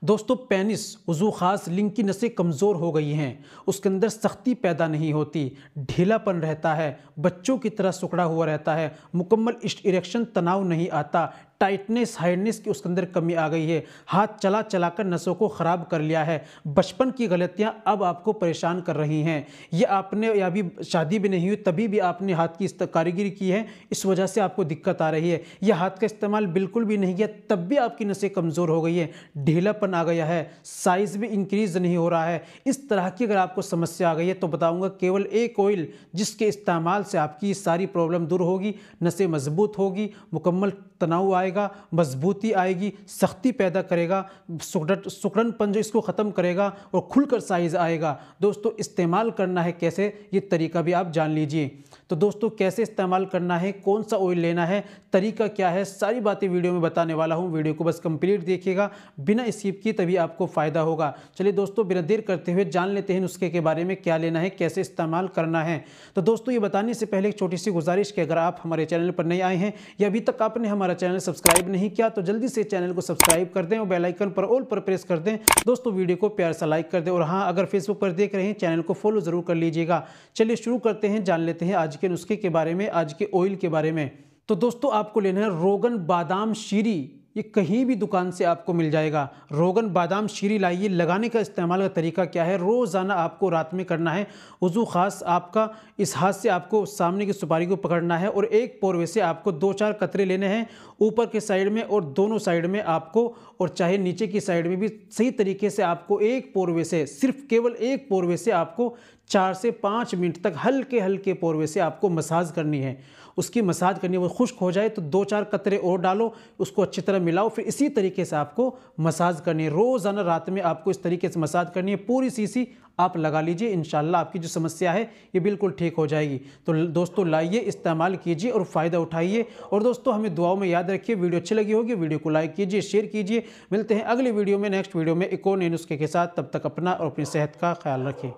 दोस्तों पेनिस उज़ू ख़ास लिंग की नसें कमज़ोर हो गई हैं, उसके अंदर सख्ती पैदा नहीं होती, ढीलापन रहता है, बच्चों की तरह सिकुड़ा हुआ रहता है, मुकम्मल इरेक्शन तनाव नहीं आता, टाइटनेस हार्डनेस की उसके अंदर कमी आ गई है, हाथ चला चलाकर नसों को ख़राब कर लिया है, बचपन की गलतियां अब आपको परेशान कर रही हैं। ये आपने या अभी शादी भी नहीं हुई तभी भी आपने हाथ की इस कारीगरी की है, इस वजह से आपको दिक्कत आ रही है। यह हाथ का इस्तेमाल बिल्कुल भी नहीं किया तब भी आपकी नसें कमज़ोर हो गई है, ढीलापन आ गया है, साइज़ भी इंक्रीज़ नहीं हो रहा है। इस तरह की अगर आपको समस्या आ गई है तो बताऊंगा केवल एक ऑयल जिसके इस्तेमाल से आपकी सारी प्रॉब्लम दूर होगी, नसें मजबूत होगी, मुकम्मल तनाव आएगा, मजबूती आएगी, सख्ती पैदा करेगा, सुकड़नपन जो इसको ख़त्म करेगा और खुलकर साइज़ आएगा। दोस्तों इस्तेमाल करना है कैसे, ये तरीका भी आप जान लीजिए। तो दोस्तों कैसे इस्तेमाल करना है, कौन सा ऑयल लेना है, तरीका क्या है, सारी बातें वीडियो में बताने वाला हूँ। वीडियो को बस कंप्लीट देखिएगा बिना स्किप किए, तभी आपको फ़ायदा होगा। चलिए दोस्तों बिना देर करते हुए जान लेते हैं नुस्खे के बारे में, क्या लेना है, कैसे इस्तेमाल करना है। तो दोस्तों ये बताने से पहले एक छोटी सी गुजारिश कि अगर आप हमारे चैनल पर नए आए हैं या अभी तक आपने हमारा चैनल सब्सक्राइब नहीं किया तो जल्दी से चैनल को सब्सक्राइब कर दें और बेल आइकन पर ऑल पर प्रेस कर दें। दोस्तों वीडियो को प्यार से लाइक कर दें और हाँ, अगर फेसबुक पर देख रहे हैं चैनल को फॉलो ज़रूर कर लीजिएगा। चलिए शुरू करते हैं, जान लेते हैं आज के नुस्खे के बारे में, आज के ऑयल के बारे में। तो दोस्तों आपको लेना है रोगन बादाम शीरी। ये कहीं भी दुकान से आपको मिल जाएगा। रोगन बादाम शीरी लाइए। लगाने का इस्तेमाल का तरीका क्या है, रोज़ाना आपको रात में करना है। वज़ू ख़ास आपका इस हाथ से आपको सामने की सुपारी को पकड़ना है और एक पोरवे से आपको 2-4 कतरे लेने हैं, ऊपर के साइड में और दोनों साइड में आपको, और चाहे नीचे की साइड में भी सही तरीके से आपको एक पोरवे से, सिर्फ केवल एक पोरवे से आपको 4 से 5 मिनट तक हल्के हल्के पोरवे से आपको मसाज करनी है। उसकी मसाज करनी है, वो खुश्क हो जाए तो 2-4 कतरे और डालो, उसको अच्छी तरह मिलाओ, फिर इसी तरीके से आपको मसाज करनी है। रोज़ाना रात में आपको इस तरीके से मसाज करनी है। पूरी सीसी आप लगा लीजिए, इंशाल्लाह आपकी जो समस्या है ये बिल्कुल ठीक हो जाएगी। तो दोस्तों लाइए, इस्तेमाल कीजिए और फ़ायदा उठाइए। और दोस्तों हमें दुआओं में याद रखिए। वीडियो अच्छी लगी होगी वीडियो को लाइक कीजिए, शेयर कीजिए। मिलते हैं अगले वीडियो में, नेक्स्ट वीडियो में एक और नए नुस्खे के साथ। तब तक अपना और अपनी सेहत का ख्याल रखें।